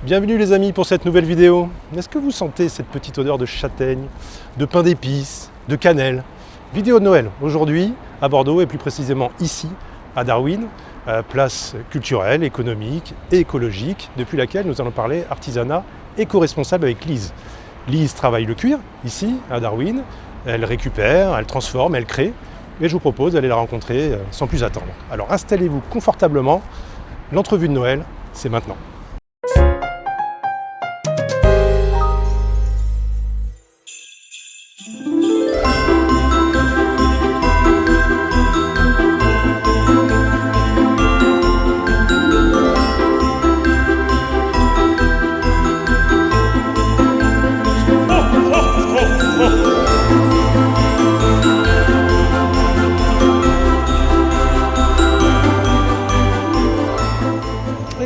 Bienvenue les amis pour cette nouvelle vidéo. Est-ce que vous sentez cette petite odeur de châtaigne, de pain d'épices, de cannelle? Vidéo de Noël aujourd'hui à Bordeaux et plus précisément ici à Darwin, place culturelle, économique et écologique depuis laquelle nous allons parler artisanat éco-responsable avec Lise. Lise travaille le cuir ici à Darwin, elle récupère, elle transforme, elle crée et je vous propose d'aller la rencontrer sans plus attendre. Alors installez-vous confortablement, l'entrevue de Noël c'est maintenant.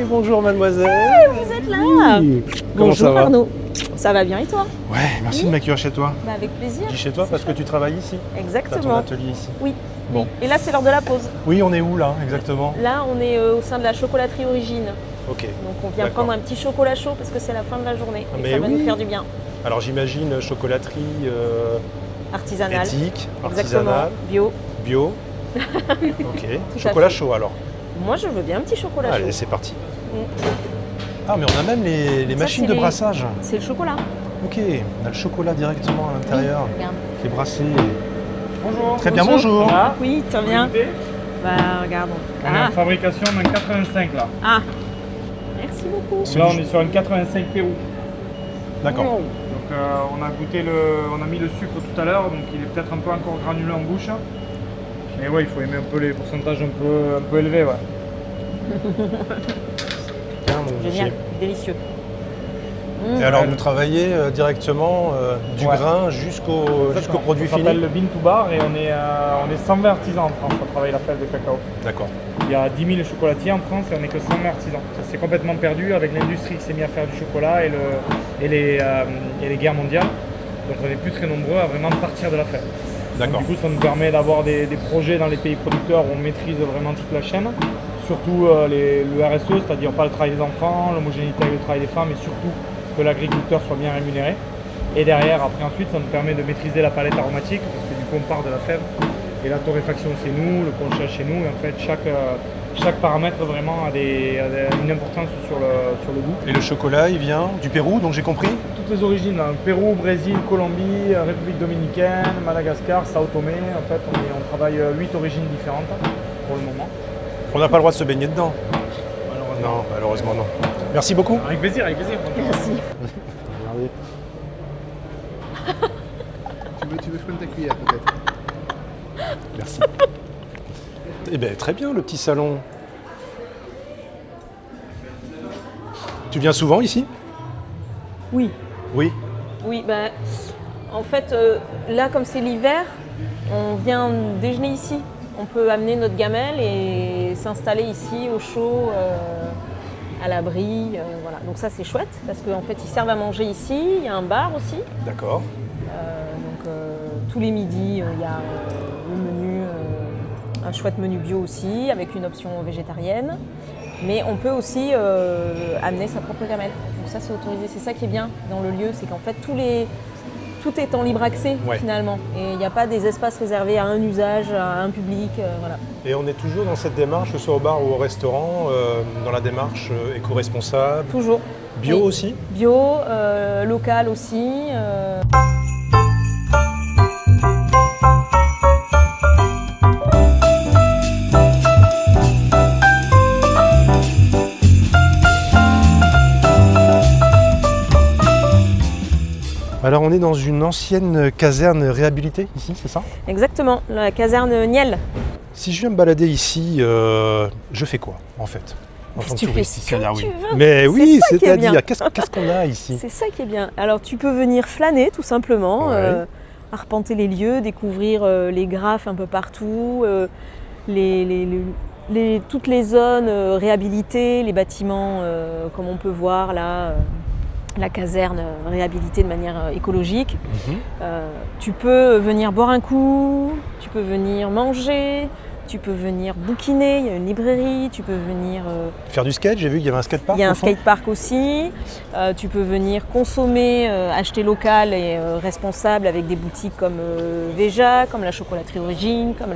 Bonjour mademoiselle. Hey, vous êtes là. Oui. Comment ça Bonjour va? Arnaud. Ça va bien et toi? Ouais, merci de m'accueillir chez toi. Bah, avec plaisir. Je dis chez toi parce que tu travailles ici. T'as ton Exactement. atelier ici. Oui. Bon. Et là c'est l'heure de la pause. Oui, on est où là exactement? Là on est au sein de la chocolaterie Origine. Ok. Donc on vient D'accord. prendre un petit chocolat chaud parce que c'est la fin de la journée. Ah, Et mais ça va oui. nous faire du bien. Alors j'imagine chocolaterie Artisanal. éthique, Exactement. artisanale, Bio. bio. Ok. Tout à Chocolat fait. chaud alors. Moi je veux bien un petit chocolat Allez, chaud. c'est parti. Mm. Ah, mais on a même les Ça, machines c'est de les- brassage. C'est le chocolat. Ok, on a le chocolat directement à l'intérieur Regarde. qui est brassé. Bonjour. Très bien, bonjour. Ah, Oui, tiens bien. écoutez, Bah regarde. on est en fabrication d'un 85 là. Ah. Merci beaucoup. C'est Là du- on est sur une 85 Pérou. D'accord. Donc on a goûté on a mis le sucre tout à l'heure, donc il est peut-être un peu encore granuleux en bouche. Mais ouais, il faut aimer un peu les pourcentages un peu élevés, ouais. Bien, mon Génial. Dieu. Délicieux. Et alors vous travaillez directement du Ouais. grain jusqu'au produit Ça s'appelle fini? le Bean to Bar et on est 120 artisans en France pour travailler la fève de cacao. D'accord. Il y a 10 000 chocolatiers en France et on n'est que 120 artisans. Ça s'est complètement perdu avec l'industrie qui s'est mise à faire du chocolat et les guerres mondiales. Donc on n'est plus très nombreux à vraiment partir de la fève. Donc, D'accord. du coup, ça nous permet d'avoir des projets dans les pays producteurs où on maîtrise vraiment toute la chaîne. Surtout le RSE, c'est-à-dire pas le travail des enfants, l'homogénéité avec le travail des femmes et surtout que l'agriculteur soit bien rémunéré. Et derrière, après ensuite, ça nous permet de maîtriser la palette aromatique parce que du coup on part de la fève. Et la torréfaction c'est nous, le ponchage c'est nous. Et en fait chaque paramètre vraiment a une importance sur le goût. Et le chocolat, il vient du Pérou, donc j'ai compris? Toutes les origines, hein, Pérou, Brésil, Colombie, République Dominicaine, Madagascar, Sao Tomé. En fait on travaille 8 origines différentes pour le moment. On n'a pas le droit de se baigner dedans? Malheureusement. Non, malheureusement non. Merci beaucoup. Avec plaisir, avec plaisir. Merci. Regardez. Tu veux prendre ta cuillère peut-être? Merci. Eh bien, très bien le petit salon. Tu viens souvent ici? Oui. Oui. Oui, bah, en fait, là, comme c'est l'hiver, on vient déjeuner ici. On peut amener notre gamelle et s'installer ici au chaud, à l'abri. Voilà. Donc ça, c'est chouette parce qu'en fait, ils servent à manger ici. Il y a un bar aussi. D'accord. Donc tous les midis, il y a le menu, un chouette menu bio aussi avec une option végétarienne. Mais on peut aussi amener sa propre gamelle. Donc ça, c'est autorisé. C'est ça qui est bien dans le lieu, c'est qu'en fait, tout est en libre accès Ouais. finalement. Et il n'y a pas des espaces réservés à un usage, à un public. Voilà. Et on est toujours dans cette démarche, que ce soit au bar ou au restaurant, dans la démarche éco-responsable, Toujours. bio Oui. aussi? Bio, local aussi. Alors on est dans une ancienne caserne réhabilitée ici, c'est ça? Exactement, la caserne Niel. Si je viens me balader ici, je fais quoi en fait en tant que Tu fais touriste ce ici à que Darwin? tu veux. Mais C'est oui, ça qui est bien. c'est-à-dire, qu'est-ce qu'on a ici? C'est ça qui est bien. Alors tu peux venir flâner tout simplement, Ouais. arpenter les lieux, découvrir les graphes un peu partout, toutes les zones réhabilitées, les bâtiments comme on peut voir là, la caserne réhabilitée de manière écologique. Mhm. Tu peux venir boire un coup, tu peux venir manger, tu peux venir bouquiner, il y a une librairie, tu peux venir... Faire du skate, j'ai vu qu'il y avait un skatepark. il y a un au fond. skatepark aussi, tu peux venir consommer, acheter local et responsable avec des boutiques comme Veja, comme la chocolaterie Origine, comme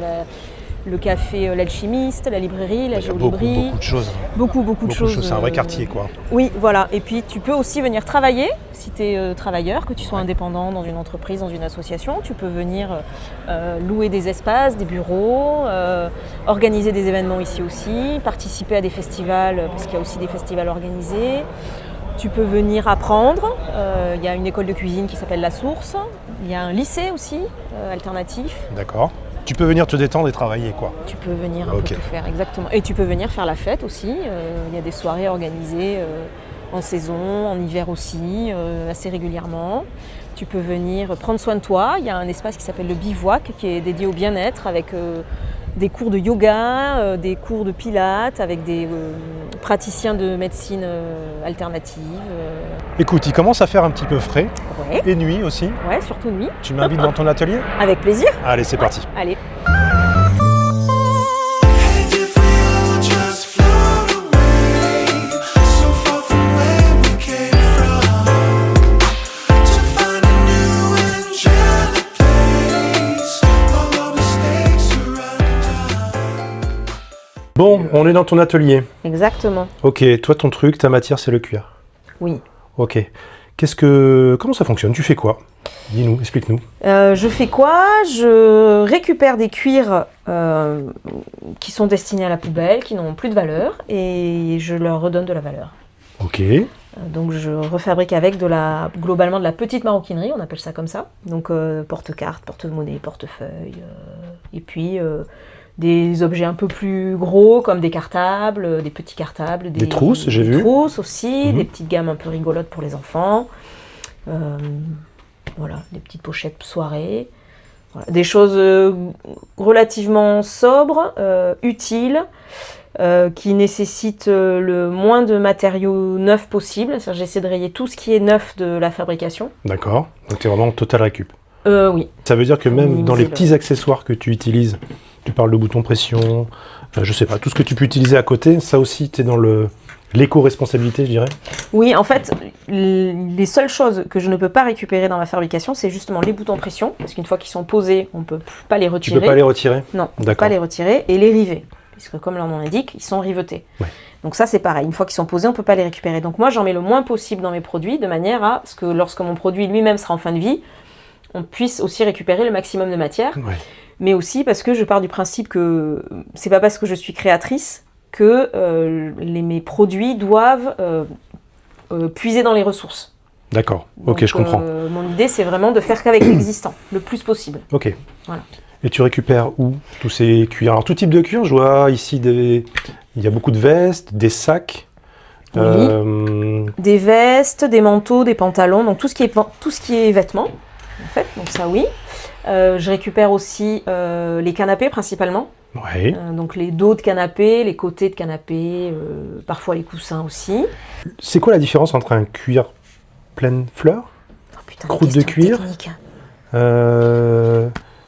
le café L'Alchimiste, la librairie, la Il y a beaucoup géolibrie. de choses. Beaucoup de choses. C'est un vrai quartier, quoi. Oui, voilà. Et puis tu peux aussi venir travailler si tu es travailleur, que tu sois indépendant dans une entreprise, dans une association. Tu peux venir louer des espaces, des bureaux, organiser des événements ici aussi, participer à des festivals, parce qu'il y a aussi des festivals organisés. Tu peux venir apprendre. Il y a une école de cuisine qui s'appelle La Source. Il y a un lycée aussi, alternatif. D'accord. Tu peux venir te détendre et travailler, quoi. Tu peux venir un Ok. peu tout faire, exactement. Et tu peux venir faire la fête aussi. Il y a des soirées organisées en saison, en hiver aussi, assez régulièrement. Tu peux venir prendre soin de toi. Il y a un espace qui s'appelle le Bivouac, qui est dédié au bien-être, avec des cours de yoga, des cours de pilates, avec des praticiens de médecine alternative. Écoute, il commence à faire un petit peu frais. Ouais, Et nuit aussi. ouais, surtout nuit. Tu m'invites dans ton atelier? Avec plaisir. Allez, c'est parti. Allez. And if we all just float away, so far from where we came from, to find a new angelic place, all our mistakes are undone. Bon, on est dans ton atelier. Exactement. Ok, toi, ton truc, ta matière, c'est le cuir. Oui. Ok. Comment ça fonctionne? Tu fais quoi? Dis-nous, explique-nous. Je fais quoi? Je récupère des cuirs qui sont destinés à la poubelle, qui n'ont plus de valeur, et je leur redonne de la valeur. Ok. Donc je refabrique avec globalement de la petite maroquinerie, on appelle ça comme ça. Donc porte-cartes, porte-monnaie, portefeuille, et puis des objets un peu plus gros comme des cartables, des petits cartables, Des trousses, j'ai vu. Des trousses aussi, Mhm. des petites gammes un peu rigolotes pour les enfants. Voilà, des petites pochettes soirée. Voilà, des choses relativement sobres, utiles, qui nécessitent le moins de matériaux neufs possible. C'est-à-dire, j'essaie de rayer tout ce qui est neuf de la fabrication. D'accord. Donc, tu es vraiment en total récup. Oui. Ça veut dire que Pour même dans les minimiser petits accessoires que tu utilises, tu parles de bouton pression, je sais pas, tout ce que tu peux utiliser à côté, ça aussi, tu es dans l'éco-responsabilité, je dirais. Oui, en fait, les seules choses que je ne peux pas récupérer dans ma fabrication, c'est justement les boutons pression, parce qu'une fois qu'ils sont posés, on ne peut pas les Tu retirer. peux pas les retirer? Non, on ne peut D'accord. pas les retirer, et les rivets, puisque comme leur nom l'indique, ils sont rivetés. Ouais. Donc ça, c'est pareil. Une fois qu'ils sont posés, on ne peut pas les récupérer. Donc moi, j'en mets le moins possible dans mes produits, de manière à ce que lorsque mon produit lui-même sera en fin de vie, on puisse aussi récupérer le maximum de matière. Ouais. Mais aussi parce que je pars du principe que c'est pas parce que je suis créatrice que mes produits doivent puiser dans les ressources. D'accord. Ok, Donc, je comprends. Mon idée, c'est vraiment de faire qu'avec l'existant, le plus possible. Ok. Voilà. Et tu récupères où tous ces cuirs? Alors, tout type de cuir, je vois ici il y a beaucoup de vestes, des sacs. Oui. Des vestes, des manteaux, des pantalons, donc tout ce qui est vêtements, en fait, donc ça oui. Je récupère aussi les canapés principalement, Ouais. donc les dos de canapé, les côtés de canapé, parfois les coussins aussi. C'est quoi la différence entre un cuir pleine fleur, Oh putain, Croûte des de questions cuir. techniques.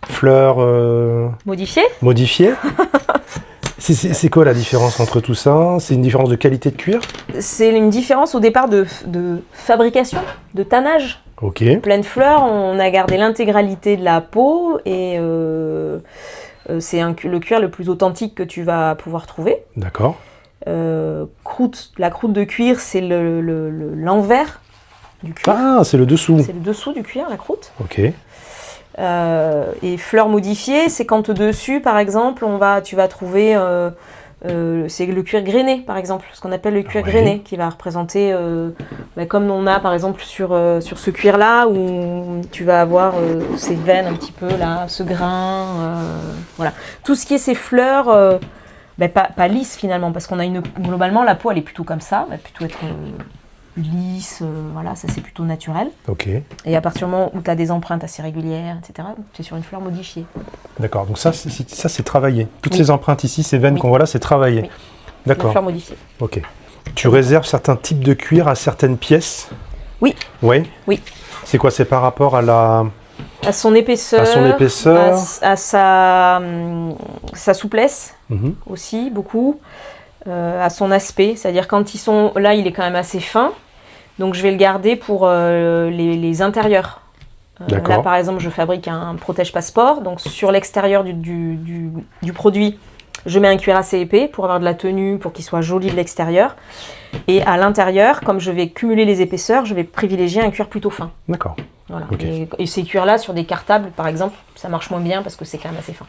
fleur Modifié? modifiée? C'est quoi la différence entre tout ça? C'est une différence de qualité de cuir? C'est une différence au départ de fabrication, de tannage. Ok. Pleine fleur, on a gardé l'intégralité de la peau et c'est le cuir le plus authentique que tu vas pouvoir trouver. D'accord. La croûte de cuir, c'est l'envers du cuir. Ah, c'est le dessous. C'est le dessous du cuir, la croûte. Ok. Et fleur modifiée, c'est quand dessus, par exemple, tu vas trouver c'est le cuir grainé, par exemple, ce qu'on appelle le cuir Ouais. grainé, qui va représenter, comme on a par exemple sur ce cuir-là, où tu vas avoir ces veines un petit peu là, ce grain, voilà. Tout ce qui est ces fleurs, pas lisses finalement, parce qu'on a globalement la peau elle est plutôt comme ça, elle va plutôt être lisse, voilà, ça c'est plutôt naturel. Ok. Et à partir du moment où tu as des empreintes assez régulières, etc., tu es sur une fleur modifiée. D'accord. Donc ça, c'est travaillé. Toutes Oui. ces empreintes ici, ces veines Oui. qu'on voit là, c'est travaillé. Oui. La D'accord. fleur modifiée. Ok. Tu réserves certains types de cuir à certaines pièces? Oui. Ouais. Oui. C'est quoi? C'est par rapport à À son épaisseur, à sa souplesse aussi, beaucoup, à son aspect, c'est-à-dire quand ils sont là, il est quand même assez fin, donc je vais le garder pour les intérieurs. Là, par exemple, je fabrique un protège-passeport, donc sur l'extérieur du produit, je mets un cuir assez épais pour avoir de la tenue, pour qu'il soit joli de l'extérieur. Et à l'intérieur, comme je vais cumuler les épaisseurs, je vais privilégier un cuir plutôt fin. D'accord. Voilà. Okay. Et ces cuirs-là, sur des cartables, par exemple, ça marche moins bien parce que c'est quand même assez fin.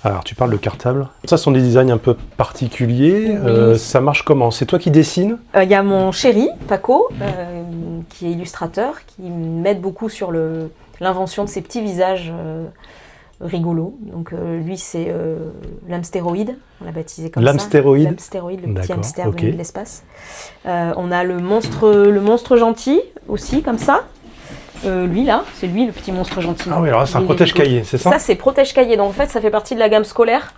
Alors, tu parles de cartable. Ça, ce sont des designs un peu particuliers. Oui. Ça marche comment? C'est toi qui dessines? Il y a mon chéri, Paco, qui est illustrateur, qui m'aide beaucoup sur l'invention de ces petits visages rigolos. Donc lui, c'est l'hamstéroïde, on l'a baptisé comme ça. L'hamstéroïde? L'hamstéroïde, le petit hamster Okay. venu de l'espace. On a le monstre gentil aussi, comme ça. Lui là, c'est lui le petit monstre gentil. Ah oui, alors là, c'est un protège-cahier, c'est ça? Ça, c'est protège-cahier. Donc en fait, ça fait partie de la gamme scolaire.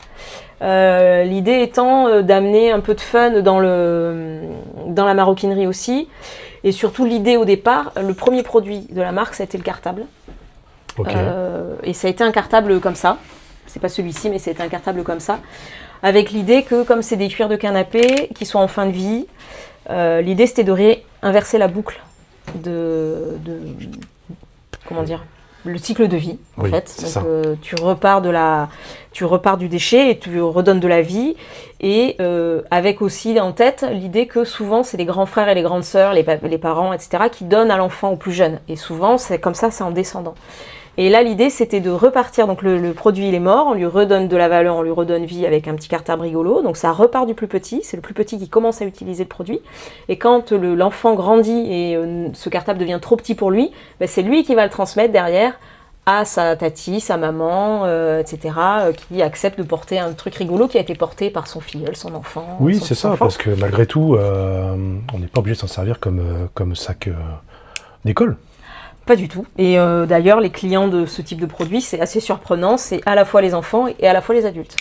L'idée étant d'amener un peu de fun dans la maroquinerie aussi. Et surtout, l'idée au départ, le premier produit de la marque, ça a été le cartable. Okay. Et ça a été un cartable comme ça. C'est pas celui-ci, mais c'était un cartable comme ça. Avec l'idée que, comme c'est des cuirs de canapé qui sont en fin de vie, l'idée c'était de réinverser la boucle comment dire, le cycle de vie en fait. Donc tu repars du déchet et tu redonnes de la vie, et avec aussi en tête l'idée que souvent c'est les grands frères et les grandes sœurs, les parents, etc., qui donnent à l'enfant au plus jeune, et souvent c'est comme ça, c'est en descendant. Et là, l'idée, c'était de repartir. Donc, le produit, il est mort. On lui redonne de la valeur, on lui redonne vie avec un petit cartable rigolo. Donc, ça repart du plus petit. C'est le plus petit qui commence à utiliser le produit. Et quand l'enfant grandit et ce cartable devient trop petit pour lui, ben, c'est lui qui va le transmettre derrière à sa tati, sa maman, etc., qui accepte de porter un truc rigolo qui a été porté par son filleul, son enfant. Oui, c'est ça, parce que malgré tout, on n'est pas obligé de s'en servir comme sac d'école. Pas du tout. Et d'ailleurs, les clients de ce type de produit, c'est assez surprenant. C'est à la fois les enfants et à la fois les adultes.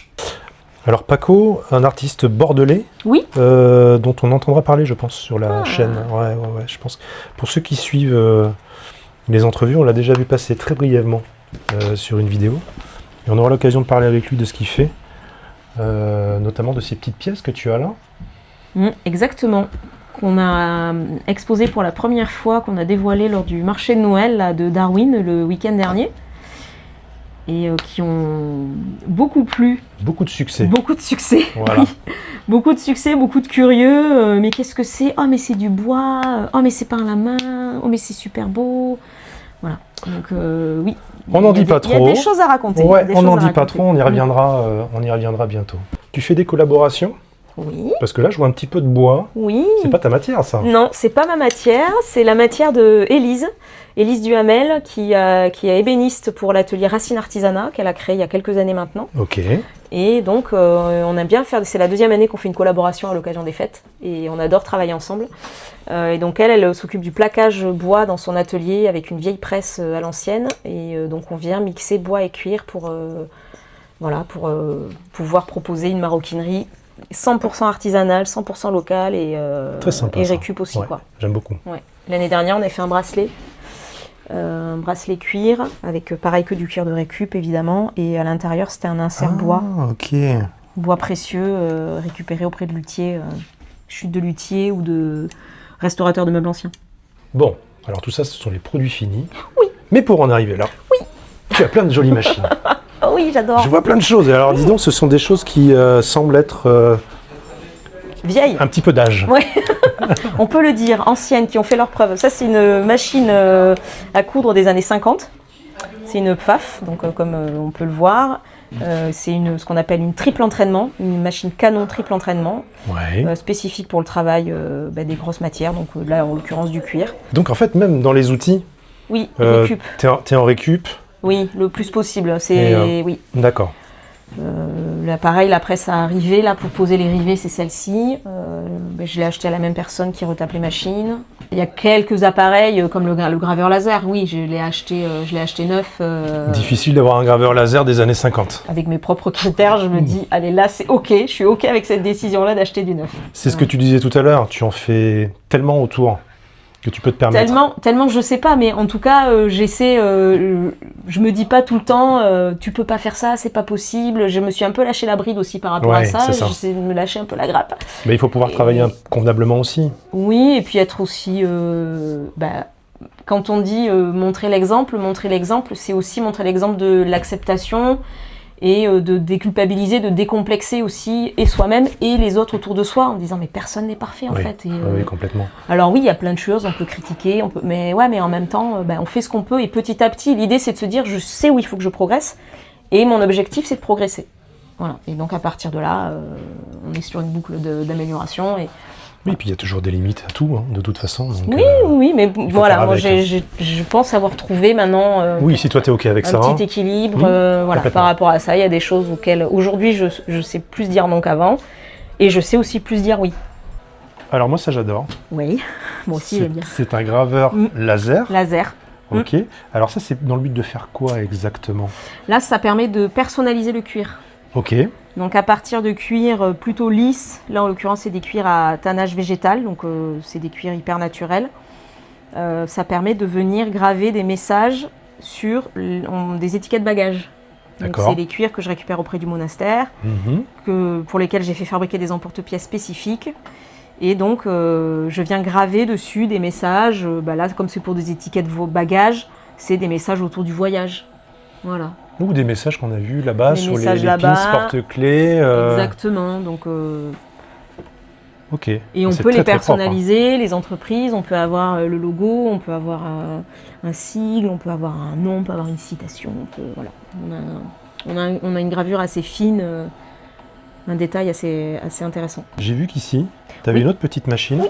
Alors Paco, un artiste bordelais, oui, dont on entendra parler, je pense, sur la chaîne. Ouais, je pense. Pour ceux qui suivent les entrevues, on l'a déjà vu passer très brièvement sur une vidéo. Et on aura l'occasion de parler avec lui de ce qu'il fait, notamment de ces petites pièces que tu as là. Exactement. Qu'on a exposé pour la première fois, qu'on a dévoilé lors du marché de Noël là, de Darwin le week-end dernier, et qui ont beaucoup plu. Beaucoup de succès. Beaucoup de succès, voilà. Oui. Beaucoup de succès, beaucoup de curieux. Mais qu'est-ce que c'est? Oh, mais c'est du bois. Oh, mais c'est peint à la main. Oh, mais c'est super beau. Voilà. Donc, oui. On n'en dit pas trop. Il y a des choses à raconter. Ouais, on n'en dit pas trop, on y reviendra bientôt. Tu fais des collaborations? Oui. Parce que là, je vois un petit peu de bois. Oui. C'est pas ta matière, ça? Non, c'est pas ma matière. C'est la matière de Élise Duhamel, qui est ébéniste pour l'atelier Racine Artisanat, qu'elle a créé il y a quelques années maintenant. Ok. Et donc, on aime bien faire... C'est la deuxième année qu'on fait une collaboration à l'occasion des fêtes. Et on adore travailler ensemble. Et donc, elle s'occupe du plaquage bois dans son atelier avec une vieille presse à l'ancienne. Et donc, on vient mixer bois et cuir pour pouvoir proposer une maroquinerie 100% artisanale, 100% locale et récup aussi. Ouais, quoi. J'aime beaucoup. Ouais. L'année dernière, on a fait un bracelet cuir, avec pareil que du cuir de récup évidemment, et à l'intérieur c'était un insert bois. Ok. Bois précieux récupéré auprès de luthiers, chute de luthier ou de restaurateurs de meubles anciens. Bon, alors tout ça, ce sont les produits finis. Oui. Mais pour en arriver là, tu as plein de jolies machines. Oh oui, j'adore. Je vois plein de choses. Et alors dis donc, ce sont des choses qui semblent être vieilles. Un petit peu d'âge. Ouais. On peut le dire, anciennes, qui ont fait leurs preuves. Ça, c'est une machine à coudre des années 50. C'est une PFAF, donc comme on peut le voir. C'est ce qu'on appelle une triple entraînement, une machine canon triple entraînement, spécifique pour le travail des grosses matières, donc là en l'occurrence du cuir. Donc en fait, même dans les outils, oui, récup. T'es en récup. Oui, le plus possible. C'est oui. D'accord. L'appareil, la presse à rivet, là pour poser les rivets, c'est celle-ci. Je l'ai acheté à la même personne qui retape les machines. Il y a quelques appareils comme le graveur laser. Oui, je l'ai acheté neuf. Difficile d'avoir un graveur laser des années 50. Avec mes propres critères, je me dis, allez là c'est ok, je suis ok avec cette décision-là d'acheter du neuf. C'est ce que tu disais tout à l'heure, tu en fais tellement autour que tu peux te permettre. Tellement je sais pas, mais en tout cas, j'essaie. Je me dis pas tout le temps, tu peux pas faire ça, c'est pas possible. Je me suis un peu lâché la bride aussi par rapport à Ouais, ça. c'est ça. J'essaie de me lâcher un peu la grappe. Mais il faut pouvoir travailler convenablement aussi. Oui, et puis être aussi. Quand on dit montrer l'exemple, c'est aussi montrer l'exemple de l'acceptation et de déculpabiliser, de décomplexer aussi et soi-même et les autres autour de soi en disant mais personne n'est parfait en Oui. fait. Et, Oui, complètement. alors oui, il y a plein de choses, on peut critiquer, mais en même temps, on fait ce qu'on peut et petit à petit, l'idée c'est de se dire je sais où il faut que je progresse et mon objectif c'est de progresser. Voilà. Et donc à partir de là, on est sur une boucle d'amélioration et Oui, puis il y a toujours des limites à tout, hein, de toute façon. Donc, oui, mais faut voilà, faire moi avec, je pense avoir trouvé maintenant oui, si toi t'es OK avec un ça. petit équilibre Oui, voilà, complètement. par rapport à ça. Il y a des choses auxquelles aujourd'hui je sais plus dire non qu'avant et je sais aussi plus dire oui. Alors moi, ça j'adore. Oui, moi aussi j'aime bien. C'est un graveur laser. Laser. OK. Alors ça, c'est dans le but de faire quoi exactement? Là, ça permet de personnaliser le cuir. OK. Donc à partir de cuirs plutôt lisses, là en l'occurrence c'est des cuirs à tannage végétal, donc c'est des cuirs hyper naturels. Ça permet de venir graver des messages sur des étiquettes bagages. Donc D'accord. c'est des cuirs que je récupère auprès du monastère, Mhm. pour lesquels j'ai fait fabriquer des emporte-pièces spécifiques. Et donc je viens graver dessus des messages, là comme c'est pour des étiquettes bagages, c'est des messages autour du voyage. Voilà. Ou des messages qu'on a vus là-bas Des sur les messages pins, là-bas. porte-clés. Exactement. Donc OK. et on C'est peut très, les très propre, hein. personnaliser, les entreprises, on peut avoir le logo, on peut avoir un sigle, on peut avoir un nom, on peut avoir une citation. Voilà. On a une gravure assez fine, un détail assez intéressant. J'ai vu qu'ici, tu avais Oui. une autre petite machine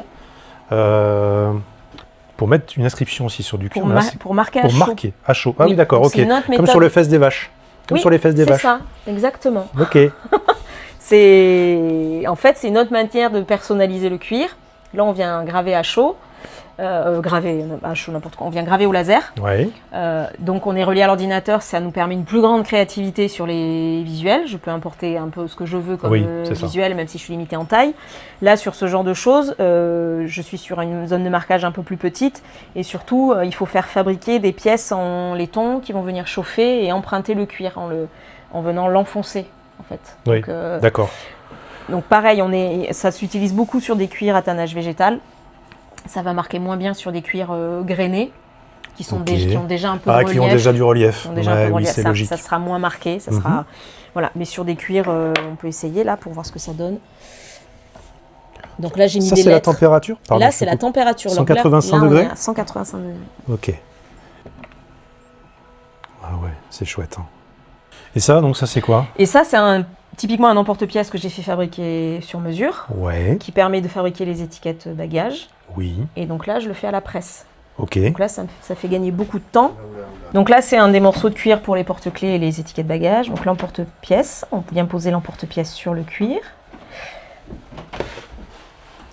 pour mettre une inscription aussi sur du cuir. Pour, mais là, c'est pour marquer à pour chaud. marquer à chaud. Ah oui, Oui, d'accord, donc OK. c'est une autre Comme méthode. sur les fesses des vaches. Comme Oui, sur les fesses des c'est vaches. ça, exactement. OK. En fait, c'est une autre manière de personnaliser le cuir. Là, on vient graver à chaud. Graver à chaud, n'importe quoi. On vient graver au laser. Ouais. Donc, on est relié à l'ordinateur. Ça nous permet une plus grande créativité sur les visuels. Je peux importer un peu ce que je veux comme Oui, c'est ça. visuel, même si je suis limitée en taille. Là, sur ce genre de choses, je suis sur une zone de marquage un peu plus petite. Et surtout, il faut faire fabriquer des pièces en laiton qui vont venir chauffer et emprunter le cuir en venant l'enfoncer, en fait. Oui, Donc, d'accord. donc pareil, ça s'utilise beaucoup sur des cuirs à tannage végétal. Ça va marquer moins bien sur des cuirs grainés, qui ont déjà un peu de Ah, relief. qui ont déjà du relief. Qui ont déjà un peu Ouais, de oui, relief. c'est Ça, logique. ça sera moins marqué. Ça sera, voilà. Mais sur des cuirs, on peut essayer là pour voir ce que ça donne. Donc là, j'ai mis Ça, des c'est la lettres. température? Pardon, Là, je c'est la coupe. température. Donc 185 là, on degrés est à 185 degrés. OK. Ah ouais, c'est chouette, hein. Et ça, donc ça, c'est quoi? Et ça, c'est typiquement un emporte-pièce que j'ai fait fabriquer sur mesure, Ouais, qui permet de fabriquer les étiquettes bagages. oui, Et donc là, je le fais à la presse. OK. Donc là, ça fait gagner beaucoup de temps. Donc là, c'est un des morceaux de cuir pour les porte-clés et les étiquettes bagages. Donc l'emporte-pièce, on vient poser l'emporte-pièce sur le cuir.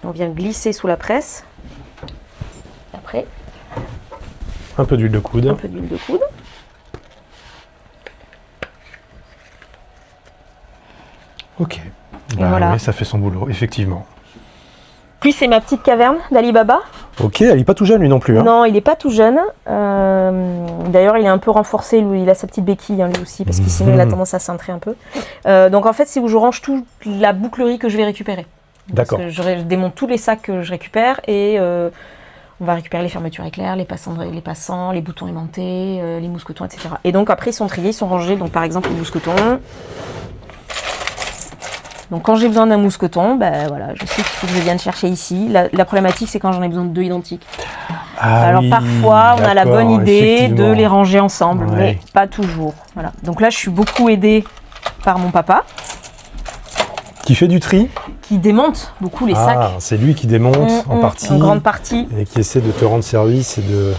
On vient glisser sous la presse. Après, Un peu d'huile de coude. un peu d'huile de coude. OK. Et voilà. Oui, ça fait son boulot, effectivement. Puis c'est ma petite caverne d'Ali Baba. OK, elle est pas tout jeune, lui non plus. Hein. Non, il n'est pas tout jeune. D'ailleurs, il est un peu renforcé. Lui, il a sa petite béquille, hein, lui aussi, parce que sinon, il a tendance à cintrer un peu. Donc, en fait, c'est où je range toute la bouclerie que je vais récupérer. D'accord. Parce que je démonte tous les sacs que je récupère et on va récupérer les fermetures éclairs, les passants, les boutons aimantés, les mousquetons, etc. Et donc, après, ils sont triés, ils sont rangés. Donc, par exemple, les mousquetons. Donc quand j'ai besoin d'un mousqueton, voilà, je sais qu'il faut que je vienne chercher ici. La problématique, c'est quand j'en ai besoin de deux identiques. Ah Alors oui, parfois, on a la bonne d'accord, idée de effectivement. les ranger ensemble, Ouais. mais pas toujours. Voilà. Donc là, je suis beaucoup aidée par mon papa, Qui fait du tri? qui démonte beaucoup les sacs. C'est lui qui démonte en partie. En grande partie. Et qui essaie de te rendre service et de...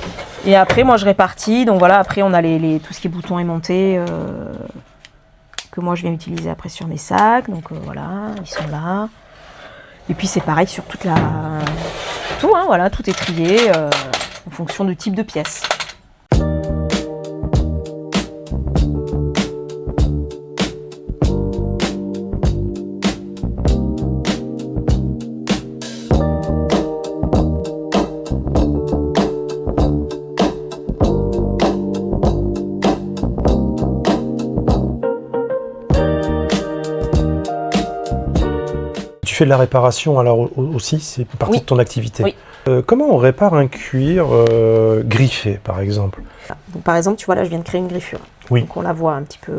Et après, moi, je répartis. Donc voilà, après, on a tout ce qui est boutons aimantés que moi, je viens utiliser après sur mes sacs. Donc voilà, ils sont là. Et puis, c'est pareil sur toute la... Tout, hein, voilà, tout est trié en fonction du type de pièce. fais de la réparation alors aussi, c'est partie Oui. de ton activité. Oui. Comment on répare un cuir griffé, par exemple? Donc, par exemple, tu vois là, je viens de créer une griffure. Oui. Donc on la voit un petit peu.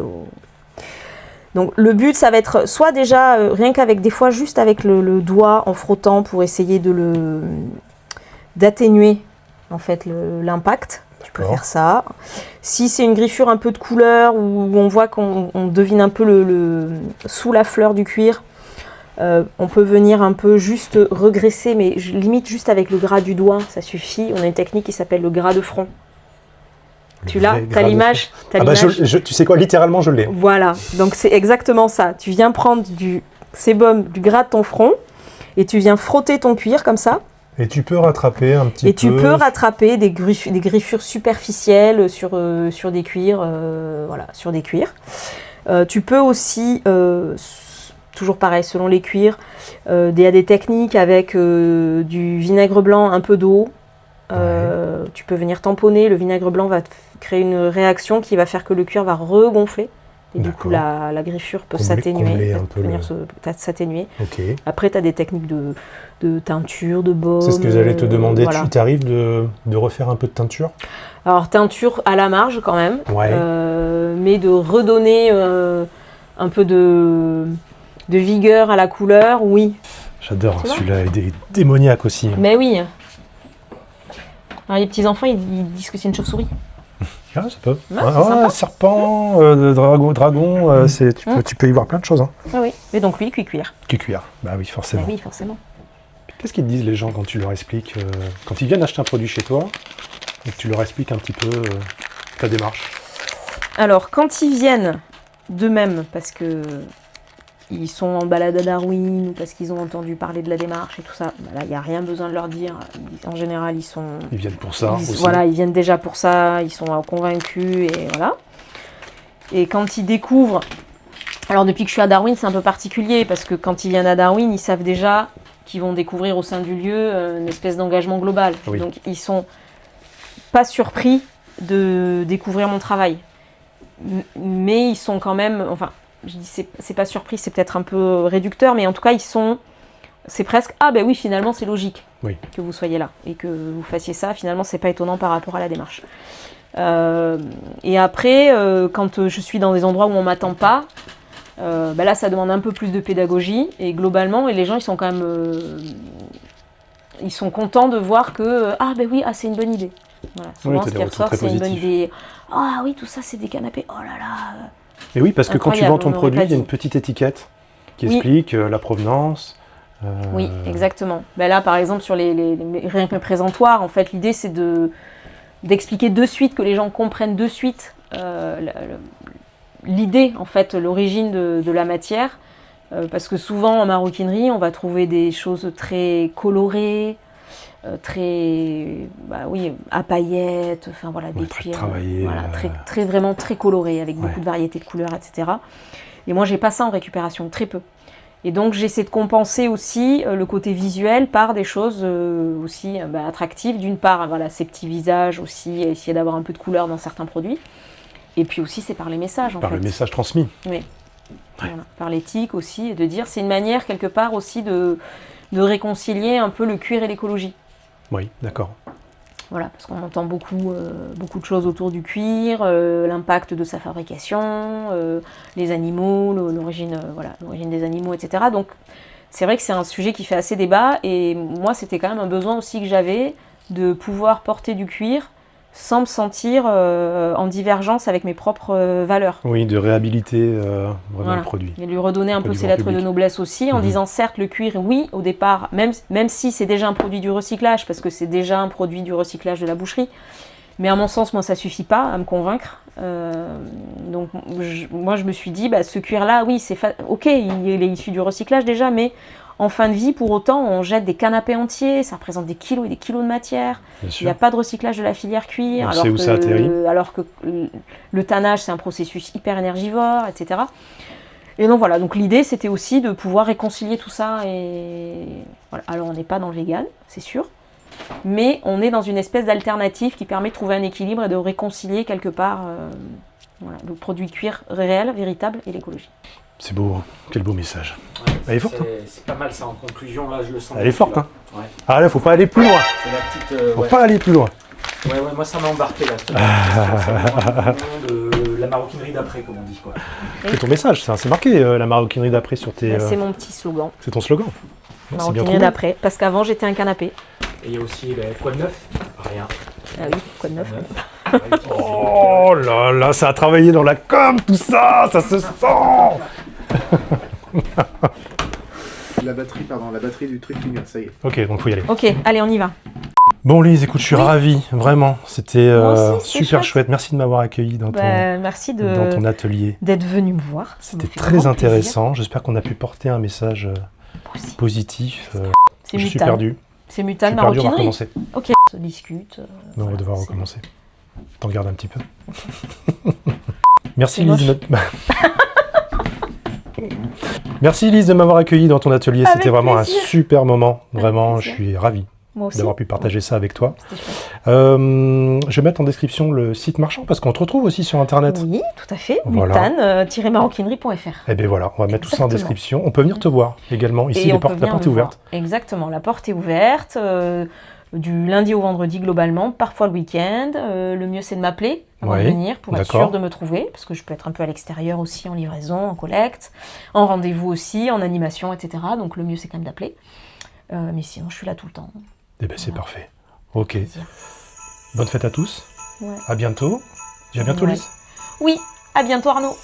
Donc le but, ça va être soit déjà, rien qu'avec des fois, juste avec le doigt en frottant pour essayer d'atténuer en fait l'impact. Tu peux D'accord. faire ça. Si c'est une griffure un peu de couleur où on voit qu'on devine un peu sous la fleur du cuir, on peut venir un peu juste regresser, mais limite juste avec le gras du doigt, ça suffit. On a une technique qui s'appelle le gras de front. Tu l'as, vrai t'as gras de l'image, Ah bah, tu sais quoi, littéralement, je l'ai. Voilà, donc c'est exactement ça. Tu viens prendre du sébum, du gras de ton front, et tu viens frotter ton cuir comme ça. Et tu peux rattraper un petit peu. Et tu peux rattraper des griffures superficielles sur des cuirs. Voilà, sur des cuirs. Tu peux aussi, toujours pareil, selon les cuirs, il y a des techniques avec du vinaigre blanc, un peu d'eau. Tu peux venir tamponner. Le vinaigre blanc va créer une réaction qui va faire que le cuir va regonfler. Et du coup, la griffure peut s'atténuer. S'atténuer. Ok. Après, tu as des techniques de teinture, de baume. C'est ce que j'allais te demander. Voilà. Tu t'arrives de refaire un peu de teinture? Alors, teinture à la marge quand même. Ouais. Mais de redonner un peu de vigueur à la couleur, oui. J'adore, Tu vois celui-là est démoniaque aussi. Mais oui. Alors, les petits-enfants, ils disent que c'est une chauve-souris. Ah, ça peut. Ouais, c'est sympa. Serpent, dragon, tu peux y voir plein de choses. Hein. Ah oui. Mais donc, lui, cuir. Cuir. Bah oui, forcément. Ah oui, forcément. Qu'est-ce qu'ils te disent les gens quand tu leur expliques, quand ils viennent acheter un produit chez toi, et que tu leur expliques un petit peu ta démarche? Alors, quand ils viennent d'eux-mêmes, parce que ils sont en balade à Darwin ou parce qu'ils ont entendu parler de la démarche et tout ça, bah là, il n'y a rien besoin de leur dire. En général, Ils viennent pour ça aussi. Voilà, ils viennent déjà pour ça, ils sont convaincus et voilà. Et quand ils découvrent... Alors, depuis que je suis à Darwin, c'est un peu particulier parce que quand ils viennent à Darwin, ils savent déjà qu'ils vont découvrir au sein du lieu une espèce d'engagement global. Oui. Donc, ils sont pas surpris de découvrir mon travail. Mais ils sont quand même... Enfin, je dis c'est pas surpris, c'est peut-être un peu réducteur, mais en tout cas, c'est presque, ah ben oui, finalement, c'est logique que vous soyez là et que vous fassiez ça. Finalement, c'est pas étonnant par rapport à la démarche. Et après, quand je suis dans des endroits où on m'attend pas, ben là, ça demande un peu plus de pédagogie. Et globalement, les gens, ils sont quand même... ils sont contents de voir que, ah ben oui, c'est une bonne idée. Voilà. Souvent, ce qui ressort, c'est une bonne idée. Ah oui, tout ça, c'est des canapés. Oh là là. Et oui, parce que quand tu vends ton produit, il y a une dit. petite étiquette qui explique la provenance. Oui, exactement. Ben là, par exemple, sur rien que le présentoir, en fait, l'idée, c'est d'expliquer de suite, que les gens comprennent de suite l'idée, en fait, l'origine de la matière. Parce que souvent, en maroquinerie, on va trouver des choses très colorées, à paillettes, enfin voilà, des très cuirs, travaillés, voilà, vraiment très colorés, avec beaucoup de variétés de couleurs, etc. Et moi, j'ai pas ça en récupération, très peu. Et donc, j'essaie de compenser aussi le côté visuel par des choses aussi attractives. D'une part, voilà, ces petits visages aussi, essayer d'avoir un peu de couleur dans certains produits. Et puis aussi, c'est par les messages, en fait. Par le message transmis. Oui. Voilà. Par l'éthique aussi, et de dire, c'est une manière quelque part aussi de réconcilier un peu le cuir et l'écologie. Oui, d'accord. Voilà, parce qu'on entend beaucoup de choses autour du cuir, l'impact de sa fabrication, les animaux, l'origine des animaux, etc. Donc c'est vrai que c'est un sujet qui fait assez débat, et moi c'était quand même un besoin aussi que j'avais de pouvoir porter du cuir sans me sentir en divergence avec mes propres valeurs. Oui, de réhabiliter vraiment le produit. Et lui redonner un peu ses lettres de noblesse aussi, en disant certes le cuir, oui, au départ, même si c'est déjà un produit du recyclage, parce que c'est déjà un produit du recyclage de la boucherie, mais à mon sens, moi, ça suffit pas à me convaincre. Donc moi, je me suis dit, ce cuir-là, oui, ok, il est issu du recyclage déjà, mais en fin de vie, pour autant, on jette des canapés entiers, ça représente des kilos et des kilos de matière. Il n'y a pas de recyclage de la filière cuir. On sait où ça atterrit. Alors que le tannage, c'est un processus hyper énergivore, etc. Et donc voilà, donc l'idée, c'était aussi de pouvoir réconcilier tout ça. Et voilà. Alors, on n'est pas dans le vegan, c'est sûr, mais on est dans une espèce d'alternative qui permet de trouver un équilibre et de réconcilier quelque part le produit cuir réel, véritable, et l'écologie. C'est beau, hein. Quel beau message. Ouais, Elle est forte, hein. C'est pas mal ça en conclusion, là je le sens. Elle est forte, hein. Ouais. Ah là, faut pas aller plus loin. C'est la petite. Faut Ouais. pas aller plus loin. Ouais, moi ça m'a embarqué là. cette question, de la maroquinerie d'après, comme on dit quoi. C'est ton message, ça. C'est marqué la maroquinerie d'après sur tes. C'est mon petit slogan. C'est ton slogan. Ouais, c'est bien Maroquinerie trouvé. d'après. Parce qu'avant, j'étais un canapé. Et il y a aussi quoi de neuf? Rien. Ah oui, quoi de neuf. Oh là là, ça a travaillé dans la com, tout ça, ça se sent. La batterie du truc clignote, ça y est. Ok, donc faut y aller. Ok, allez, on y va. Bon Lise, écoute, je suis ravi, vraiment. C'était Moi aussi, c'est super chouette. chouette. Merci de m'avoir accueilli dans Merci dans ton atelier. d'être venu me voir. Ça me C'était fait très vraiment intéressant. J'espère qu'on a pu porter un message plaisir. Moi aussi. positif. C'est Je suis Mutane. perdu. C'est Je Mutane suis perdu, on va maroquinerie. recommencer. Ok, on se discute. Non, on va voilà, devoir c'est- recommencer. T'en gardes un petit peu. Merci C'est Lise. moche. Merci Lise de m'avoir accueilli dans ton atelier. Avec C'était vraiment plaisir. un super moment. Avec Vraiment, je plaisir. suis ravi Moi aussi. d'avoir pu partager ça avec toi. C'était chouette. Je vais mettre en description le site marchand parce qu'on te retrouve aussi sur internet. Oui, tout à fait. Voilà. Mutane-maroquinerie.fr. Eh bien voilà, on va mettre tout ça en Exactement. description. On peut venir te voir également. Ici, Et la on peut porte venir est me voir. ouverte. Exactement, la porte est ouverte. Du lundi au vendredi globalement, parfois le week-end. Le mieux c'est de m'appeler avant de Oui, venir pour être d'accord. sûr de me trouver, parce que je peux être un peu à l'extérieur aussi en livraison, en collecte, en rendez-vous aussi, en animation, etc. Donc le mieux c'est quand même d'appeler. Mais sinon je suis là tout le temps. Eh bien c'est parfait. Ok. Plaisir. Bonne fête à tous. Ouais. À bientôt. Dis à bientôt Ouais. Lise. Oui, à bientôt Arnaud.